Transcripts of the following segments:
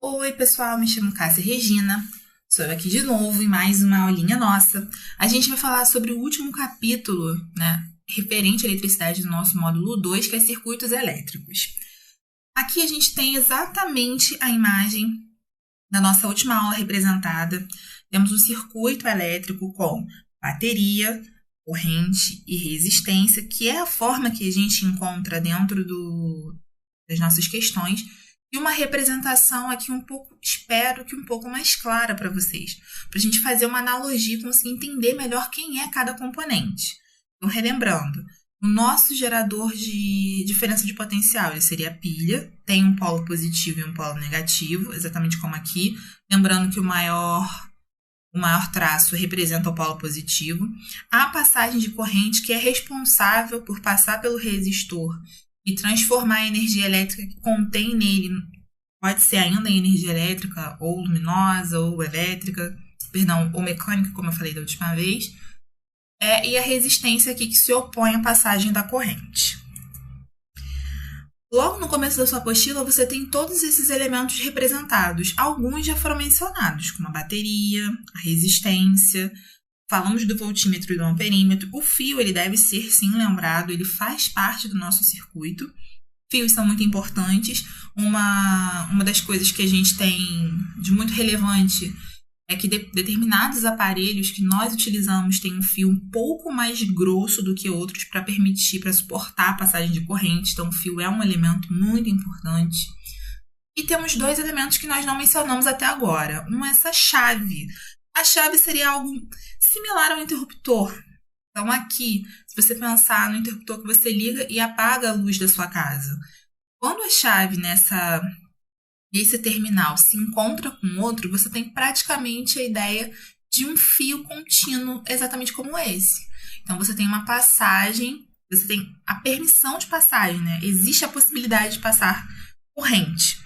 Oi, pessoal, me chamo Cássia Regina, sou eu aqui de novo em mais uma aulinha nossa. A gente vai falar sobre o último capítulo, referente à eletricidade do nosso módulo 2, que é circuitos elétricos. Aqui a gente tem exatamente a imagem da nossa última aula representada. Temos um circuito elétrico com bateria, corrente e resistência, que é a forma que a gente encontra dentro das nossas questões. E uma representação aqui espero que um pouco mais clara para vocês, para a gente fazer uma analogia e conseguir entender melhor quem é cada componente. Então, relembrando, o nosso gerador de diferença de potencial, ele seria a pilha, tem um polo positivo e um polo negativo, exatamente como aqui. Lembrando que o maior traço representa o polo positivo. A passagem de corrente, que é responsável por passar pelo resistor e transformar a energia elétrica que contém nele, pode ser ainda em energia elétrica, ou luminosa, ou elétrica, ou mecânica, como eu falei da última vez, e a resistência aqui que se opõe à passagem da corrente. Logo no começo da sua apostila, você tem todos esses elementos representados. Alguns já foram mencionados, como a bateria, a resistência. Falamos do voltímetro e do amperímetro. O fio, ele deve ser, sim, lembrado, ele faz parte do nosso circuito. Fios são muito importantes. Uma das coisas que a gente tem de muito relevante é que determinados aparelhos que nós utilizamos têm um fio um pouco mais grosso do que outros para suportar a passagem de corrente. Então, o fio é um elemento muito importante. E temos dois elementos que nós não mencionamos até agora. Um é essa chave. A chave seria algo similar ao interruptor. Então, aqui, se você pensar no interruptor que você liga e apaga a luz da sua casa, quando a chave nesse terminal se encontra com outro, você tem praticamente a ideia de um fio contínuo, exatamente como esse. Então, você tem uma passagem, você tem a permissão de passagem, Existe a possibilidade de passar corrente.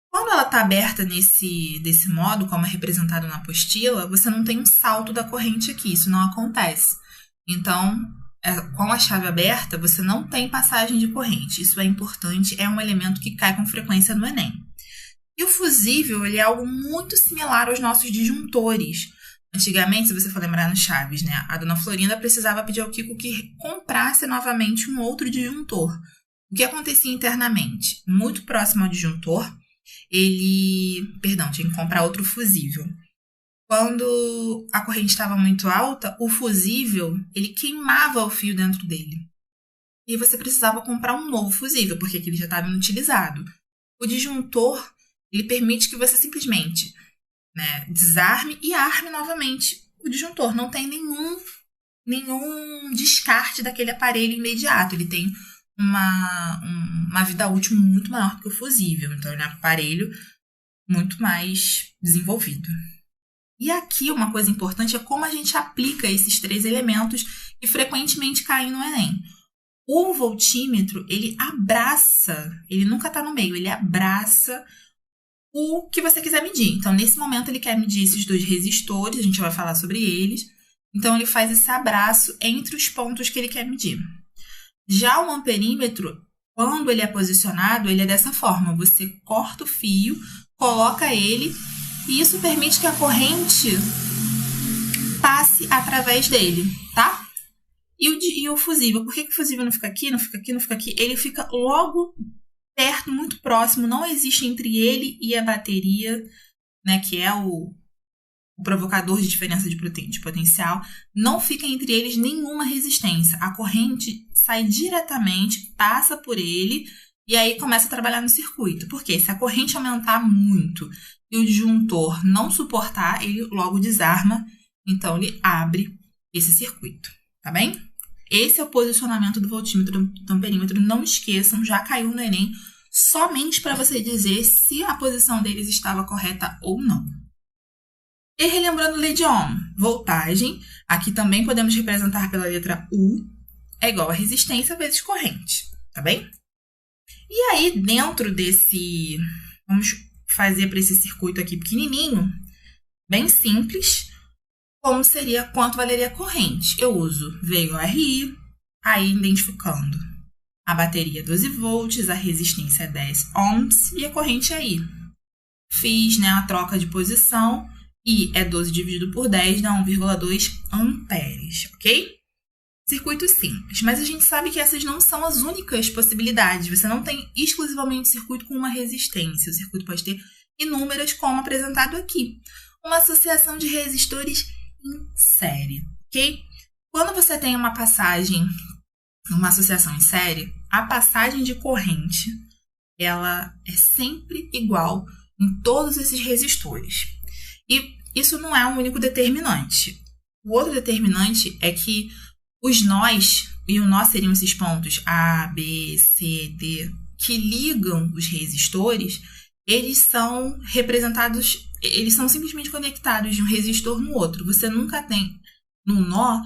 Quando ela está aberta desse modo, como é representado na apostila, você não tem um salto da corrente aqui, isso não acontece. Então, com a chave aberta, você não tem passagem de corrente. Isso é importante, é um elemento que cai com frequência no Enem. E o fusível, ele é algo muito similar aos nossos disjuntores. Antigamente, se você for lembrar nos chaves, a dona Florinda precisava pedir ao Kiko que comprasse novamente um outro disjuntor. O que acontecia internamente? Muito próximo ao disjuntor, tinha que comprar outro fusível. Quando a corrente estava muito alta, o fusível, ele queimava o fio dentro dele. E você precisava comprar um novo fusível, porque aquele já estava inutilizado. O disjuntor, ele permite que você simplesmente desarme e arme novamente o disjuntor. Não tem nenhum descarte daquele aparelho imediato. Ele tem uma vida útil muito maior que o fusível. Então, ele é um aparelho muito mais desenvolvido. E aqui, uma coisa importante é como a gente aplica esses três elementos que frequentemente caem no Enem. O voltímetro, ele nunca está no meio, ele abraça o que você quiser medir. Então, nesse momento, ele quer medir esses dois resistores, a gente vai falar sobre eles. Então, ele faz esse abraço entre os pontos que ele quer medir. Já o amperímetro, quando ele é posicionado, ele é dessa forma. Você corta o fio, coloca ele, e isso permite que a corrente passe através dele, tá? E o fusível, por que o fusível não fica aqui, não fica aqui, não fica aqui? Ele fica logo perto, muito próximo, não existe entre ele e a bateria, que é o provocador de diferença de potencial, não fica entre eles nenhuma resistência. A corrente sai diretamente, passa por ele e aí começa a trabalhar no circuito. Porque se a corrente aumentar muito e o disjuntor não suportar, ele logo desarma, então ele abre esse circuito, tá bem? Esse é o posicionamento do voltímetro e do amperímetro. Não esqueçam, já caiu no Enem, somente para você dizer se a posição deles estava correta ou não. E relembrando lei de Ohm, voltagem, aqui também podemos representar pela letra U, é igual a resistência vezes corrente, tá bem? E aí, dentro vamos fazer para esse circuito aqui pequenininho, bem simples, quanto valeria a corrente? Eu uso V igual a RI, aí identificando a bateria 12 volts, a resistência é 10 ohms e a corrente é I. fiz, né, a troca de posição, e é 12 dividido por 10 dá 1,2 amperes, ok? Circuito simples, mas a gente sabe que essas não são as únicas possibilidades. Você não tem exclusivamente circuito com uma resistência. O circuito pode ter inúmeras, como apresentado aqui. Uma associação de resistores em série, ok? Quando você tem uma passagem, uma associação em série, a passagem de corrente, ela é sempre igual em todos esses resistores. E isso não é um único determinante. O outro determinante é que os nós, e o nó seriam esses pontos A, B, C, D, que ligam os resistores, eles são representados, eles são simplesmente conectados de um resistor no outro. Você nunca tem, no nó,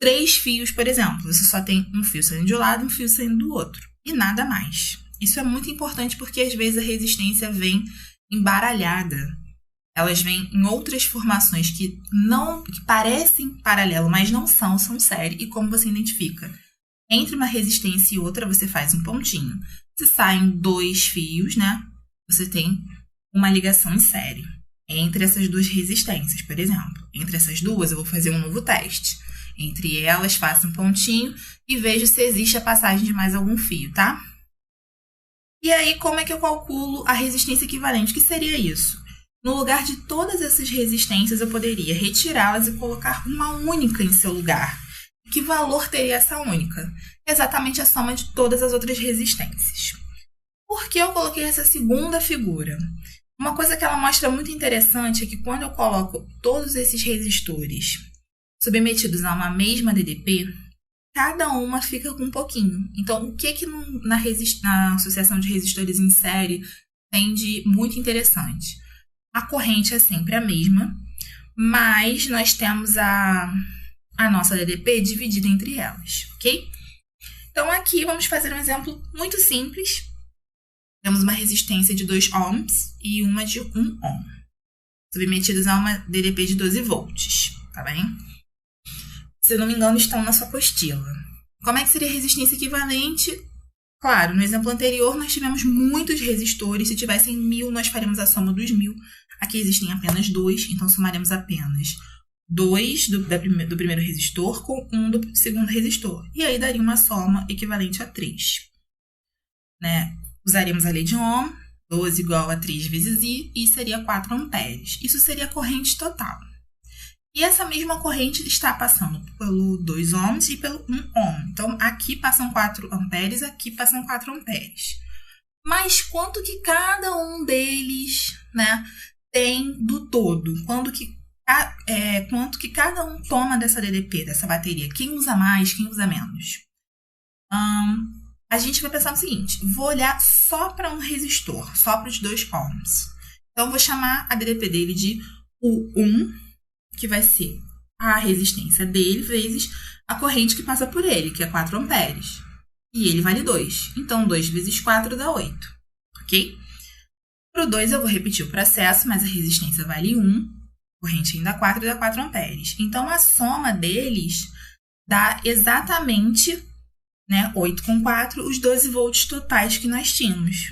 3 fios, por exemplo. Você só tem um fio saindo de um lado e um fio saindo do outro. E nada mais. Isso é muito importante porque, às vezes, a resistência vem embaralhada. Elas vêm em outras formações que parecem paralelo, mas não são série. E como você identifica? Entre uma resistência e outra, você faz um pontinho. Se saem 2 fios, né? Você tem uma ligação em série. Entre essas 2 resistências, por exemplo. Entre essas 2, eu vou fazer um novo teste. Entre elas, faço um pontinho e vejo se existe a passagem de mais algum fio, tá? E aí, como é que eu calculo a resistência equivalente? O que seria isso? No lugar de todas essas resistências, eu poderia retirá-las e colocar uma única em seu lugar. Que valor teria essa única? Exatamente a soma de todas as outras resistências. Por que eu coloquei essa segunda figura? Uma coisa que ela mostra muito interessante é que quando eu coloco todos esses resistores submetidos a uma mesma DDP, cada uma fica com um pouquinho. Então, o que na associação de resistores em série tem de muito interessante? A corrente é sempre a mesma, mas nós temos a nossa DDP dividida entre elas, ok? Então, aqui vamos fazer um exemplo muito simples. Temos uma resistência de 2 ohms e uma de 1 ohm, submetidos a uma DDP de 12 volts, tá bem? Se eu não me engano, estão na sua apostila. Como é que seria a resistência equivalente? Claro, no exemplo anterior, nós tivemos muitos resistores. Se tivessem 1000, nós faremos a soma dos 1000. Aqui existem apenas 2, então somaremos apenas 2 do primeiro resistor com 1 do segundo resistor. E aí daria uma soma equivalente a 3. Né? Usaríamos a lei de Ohm, 12 igual a 3 vezes I, e seria 4 amperes. Isso seria a corrente total. E essa mesma corrente está passando pelo 2 ohms e pelo 1 ohm. Então, aqui passam 4 amperes, aqui passam 4 amperes. Mas quanto que cada um deles, né, tem do todo? Quanto que cada um toma dessa DDP, dessa bateria? Quem usa mais, quem usa menos? A gente vai pensar o seguinte, vou olhar só para um resistor, só para os 2 ohms. Então, vou chamar a DDP dele de U1, que vai ser a resistência dele vezes a corrente que passa por ele, que é 4 amperes. E ele vale 2. Então, 2 vezes 4 dá 8. Ok? Para o 2, eu vou repetir o processo, mas a resistência vale 1. A corrente ainda 4 dá 4 amperes. Então, a soma deles dá exatamente, né, 8 com 4, os 12 volts totais que nós tínhamos.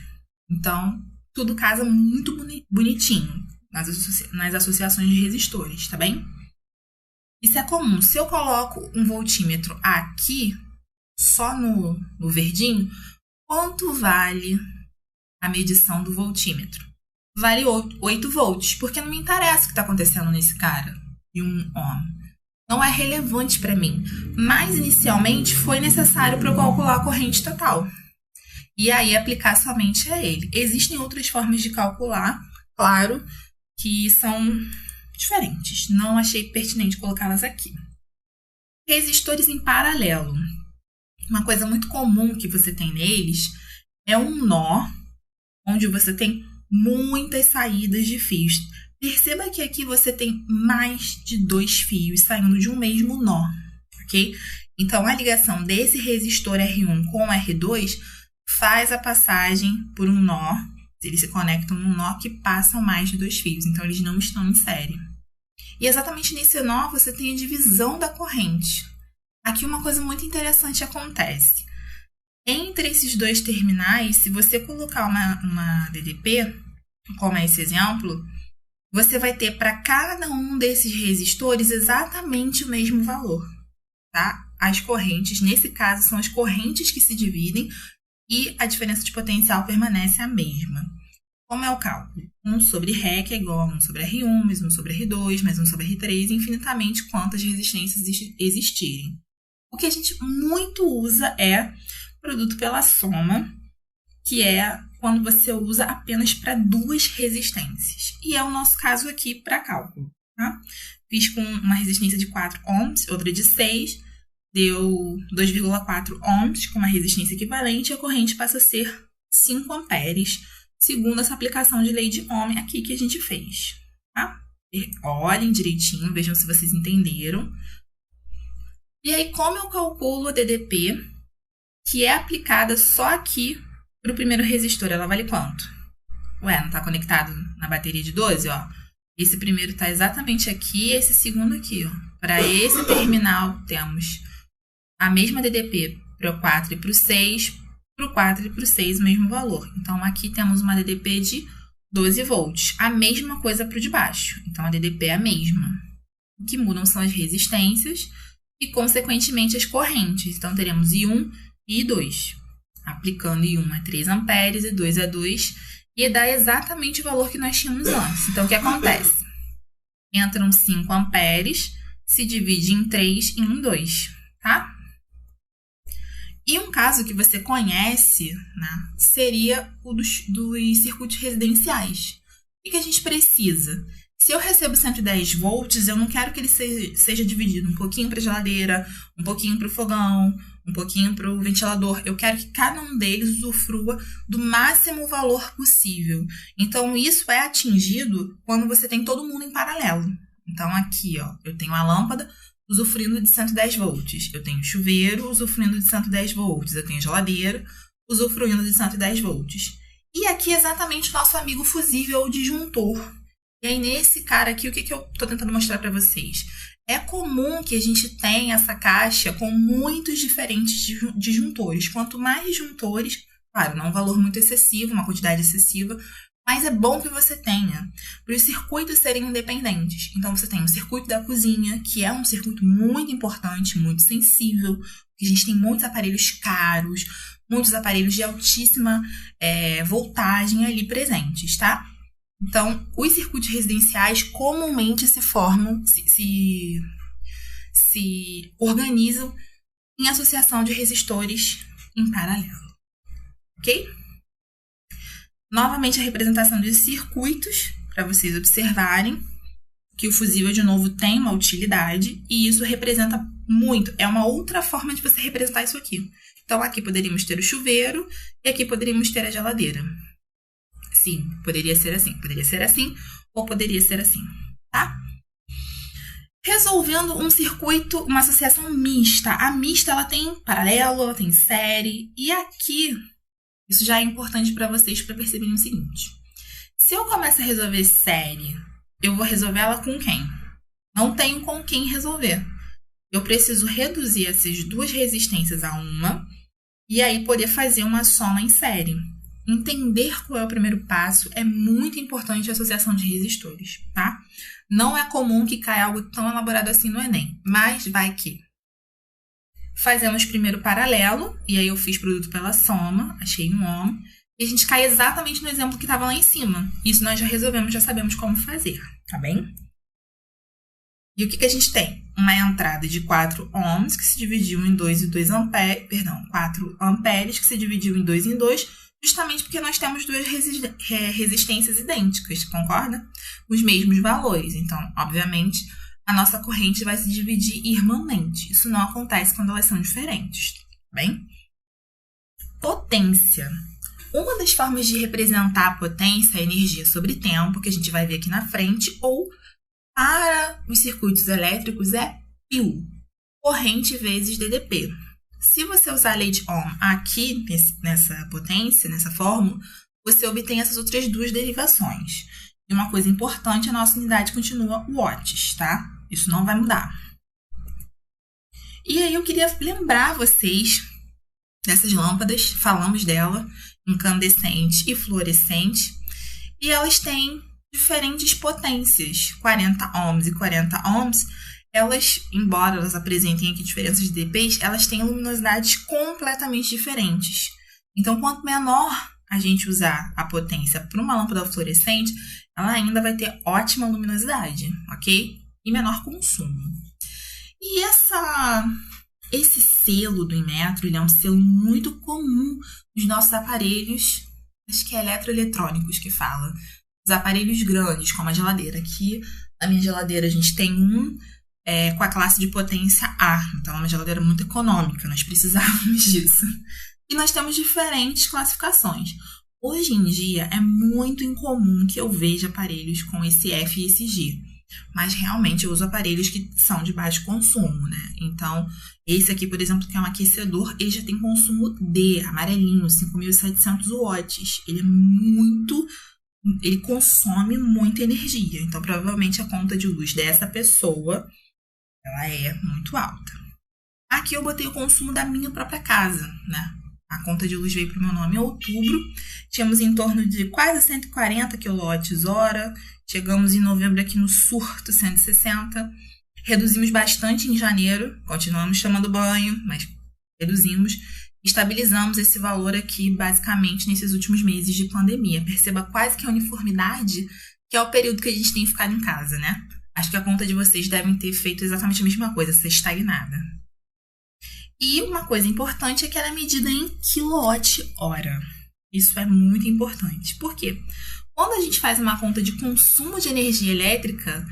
Então, tudo casa muito bonitinho nas associações de resistores, tá bem? Isso é comum. Se eu coloco um voltímetro aqui, só no verdinho, quanto vale a medição do voltímetro? Vale 8 volts, porque não me interessa o que está acontecendo nesse cara de 1 ohm. Não é relevante para mim. Mas, inicialmente, foi necessário para eu calcular a corrente total. E aí, aplicar somente a ele. Existem outras formas de calcular, claro, que são diferentes. Não achei pertinente colocá-las aqui. Resistores em paralelo. Uma coisa muito comum que você tem neles é um nó, onde você tem muitas saídas de fios. Perceba que aqui você tem mais de 2 fios saindo de um mesmo nó, ok? Então, a ligação desse resistor R1 com R2 faz a passagem por um nó. Eles se conectam num nó que passam mais de 2 fios, então eles não estão em série. E exatamente nesse nó você tem a divisão da corrente. Aqui uma coisa muito interessante acontece. Entre esses 2 terminais, se você colocar uma DDP, como é esse exemplo, você vai ter para cada um desses resistores exatamente o mesmo valor, tá? As correntes, nesse caso, são as correntes que se dividem e a diferença de potencial permanece a mesma. Como é o cálculo? 1 sobre Ré, que é igual a 1 sobre R1, mais 1 sobre R2, mais 1 sobre R3, infinitamente quantas resistências existirem. O que a gente muito usa é produto pela soma, que é quando você usa apenas para 2 resistências. E é o nosso caso aqui para cálculo. Tá? Fiz com uma resistência de 4 ohms, outra de 6, deu 2,4 ohms com uma resistência equivalente e a corrente passa a ser 5 amperes, segundo essa aplicação de lei de Ohm aqui que a gente fez. Tá? Olhem direitinho, vejam se vocês entenderam. E aí, como eu calculo a DDP, que é aplicada só aqui para o primeiro resistor, ela vale quanto? Ué, não está conectado na bateria de 12? Ó. Esse primeiro está exatamente aqui, esse segundo aqui. Para esse terminal, temos a mesma DDP para o 4 e para o 6, para o 4 e para o 6 o mesmo valor. Então, aqui temos uma DDP de 12 volts. A mesma coisa para o de baixo. Então, a DDP é a mesma. O que mudam são as resistências e, consequentemente, as correntes. Então, teremos I1 e I2. Aplicando I1 a 3 amperes e 2 a 2, e dá exatamente o valor que nós tínhamos antes. Então, o que acontece? Entram 5 amperes, se divide em 3 e em 2, tá? E um caso que você conhece, né, seria o dos circuitos residenciais. O que a gente precisa? Se eu recebo 110 volts, eu não quero que ele seja dividido um pouquinho para a geladeira, um pouquinho para o fogão, um pouquinho para o ventilador. Eu quero que cada um deles usufrua do máximo valor possível. Então, isso é atingido quando você tem todo mundo em paralelo. Então, aqui, ó, eu tenho a lâmpada usufruindo de 110 volts. Eu tenho o chuveiro usufruindo de 110 volts. Eu tenho a geladeira usufruindo de 110 volts. E aqui, exatamente, o nosso amigo fusível, o disjuntor. E aí, nesse cara aqui, o que eu estou tentando mostrar para vocês? É comum que a gente tenha essa caixa com muitos diferentes disjuntores. Quanto mais disjuntores, claro, não um valor muito excessivo, uma quantidade excessiva, mas é bom que você tenha, para os circuitos serem independentes. Então, você tem o circuito da cozinha, que é um circuito muito importante, muito sensível, porque a gente tem muitos aparelhos caros, muitos aparelhos de altíssima voltagem ali presentes, tá? Então, os circuitos residenciais comumente se formam, se organizam em associação de resistores em paralelo. Ok? Novamente, a representação dos circuitos, para vocês observarem que o fusível, de novo, tem uma utilidade e isso representa muito. É uma outra forma de você representar isso aqui. Então, aqui poderíamos ter o chuveiro e aqui poderíamos ter a geladeira. Sim, poderia ser assim, ou poderia ser assim, tá? Resolvendo um circuito, uma associação mista. A mista, ela tem paralelo, ela tem série. E aqui, isso já é importante para vocês para perceberem o seguinte. Se eu começo a resolver série, eu vou resolver ela com quem? Não tenho com quem resolver. Eu preciso reduzir essas duas resistências a uma e aí poder fazer uma soma em série. Entender qual é o primeiro passo é muito importante a associação de resistores, tá? Não é comum que caia algo tão elaborado assim no Enem, mas vai que. Fazemos primeiro o paralelo, e aí eu fiz produto pela soma, achei um ohm, e a gente cai exatamente no exemplo que estava lá em cima. Isso nós já resolvemos, já sabemos como fazer, tá bem? E o que a gente tem? Uma entrada de 4 ohms, que se dividiu em 2 e 2 amperes, 4 amperes, que se dividiu em 2 em 2, justamente porque nós temos duas resistências idênticas, concorda? Os mesmos valores. Então, obviamente, a nossa corrente vai se dividir irmãmente. Isso não acontece quando elas são diferentes, tá bem? Potência. Uma das formas de representar a potência é a energia sobre tempo, que a gente vai ver aqui na frente, ou para os circuitos elétricos é π, corrente vezes DDP. Se você usar a lei de Ohm aqui, nessa potência, nessa fórmula, você obtém essas outras duas derivações. E uma coisa importante, a nossa unidade continua watts, tá? Isso não vai mudar. E aí eu queria lembrar vocês dessas lâmpadas, falamos dela, incandescente e fluorescente. E elas têm diferentes potências, 40 ohms e 40 ohms. Elas, embora elas apresentem aqui diferenças de dPs, elas têm luminosidades completamente diferentes. Então, quanto menor a gente usar a potência para uma lâmpada fluorescente, ela ainda vai ter ótima luminosidade, ok? E menor consumo. E esse selo do Inmetro, ele é um selo muito comum nos nossos aparelhos, acho que é eletroeletrônicos que fala. Os aparelhos grandes, como a geladeira. Aqui, na minha geladeira, a gente tem com a classe de potência A. Então, é uma geladeira muito econômica, nós precisávamos disso. E nós temos diferentes classificações. Hoje em dia, é muito incomum que eu veja aparelhos com esse F e esse G. Mas, realmente, eu uso aparelhos que são de baixo consumo, né? Então, esse aqui, por exemplo, que é um aquecedor, ele já tem consumo D, amarelinho, 5.700 watts. Ele consome muita energia. Então, provavelmente, a conta de luz dessa pessoa, ela é muito alta. Aqui eu botei o consumo da minha própria casa, né? A conta de luz veio para o meu nome em outubro. Tínhamos em torno de quase 140 kWh. Chegamos em novembro aqui no surto, 160. Reduzimos bastante em janeiro. Continuamos tomando banho, mas reduzimos. Estabilizamos esse valor aqui, basicamente, nesses últimos meses de pandemia. Perceba quase que a uniformidade, que é o período que a gente tem ficado em casa, né? Acho que a conta de vocês devem ter feito exatamente a mesma coisa, ser estagnada. E uma coisa importante é que ela é medida em quilowatt-hora. Isso é muito importante. Por quê? Quando a gente faz uma conta de consumo de energia elétrica,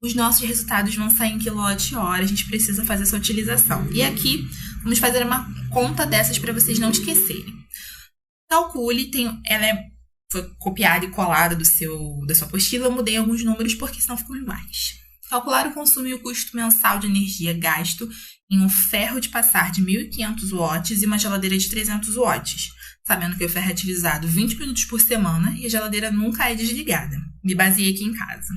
os nossos resultados vão sair em quilowatt-hora. A gente precisa fazer essa utilização. E aqui, vamos fazer uma conta dessas para vocês não esquecerem. Calcule, foi copiada e colada da sua apostila. Eu mudei alguns números porque senão ficam iguais. Calcular o consumo e o custo mensal de energia gasto em um ferro de passar de 1.500 watts e uma geladeira de 300 watts, sabendo que o ferro é utilizado 20 minutos por semana e a geladeira nunca é desligada. Me baseei aqui em casa.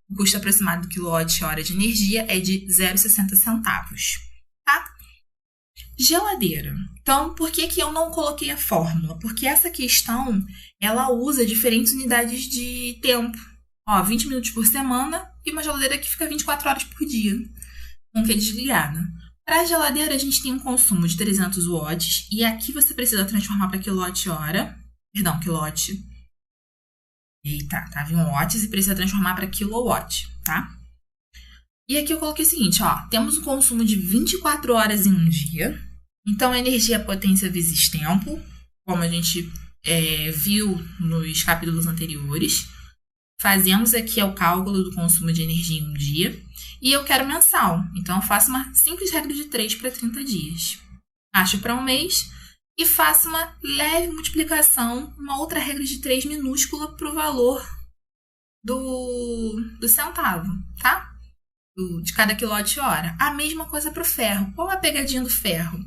O custo aproximado do quilowatt-hora de energia é de 0,60 centavos, tá? Geladeira. Então, por que eu não coloquei a fórmula? Porque essa questão, ela usa diferentes unidades de tempo. 20 minutos por semana e uma geladeira que fica 24 horas por dia, nunca é desligada. Para a geladeira, a gente tem um consumo de 300 watts e aqui você precisa transformar para quilowatt-hora. Perdão, quilowatt. Eita, tava em watts e precisa transformar para kilowatt, tá? E aqui eu coloquei o seguinte, temos um consumo de 24 horas em um dia. Então, a energia é potência vezes tempo, como a gente viu nos capítulos anteriores. Fazemos aqui o cálculo do consumo de energia em um dia. E eu quero mensal. Então, eu faço uma simples regra de 3 para 30 dias. Acho para um mês e faço uma leve multiplicação, uma outra regra de 3 minúscula para o valor do centavo, tá? De cada quilowatt-hora. A mesma coisa para o ferro. Qual é a pegadinha do ferro?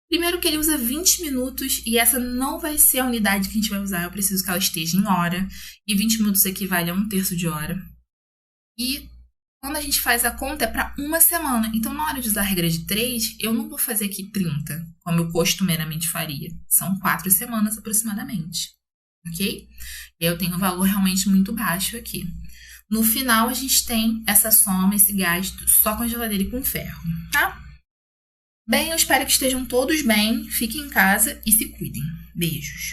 Primeiro que ele usa 20 minutos e essa não vai ser a unidade que a gente vai usar. Eu preciso que ela esteja em hora. E 20 minutos equivale a 1/3 de hora. E quando a gente faz a conta é para uma semana. Então, na hora de usar a regra de 3, eu não vou fazer aqui 30, como eu costumeiramente faria. São 4 semanas aproximadamente. Ok? E eu tenho um valor realmente muito baixo aqui. No final, a gente tem essa soma, esse gasto só com a geladeira e com ferro, tá? Bem, eu espero que estejam todos bem, fiquem em casa e se cuidem. Beijos!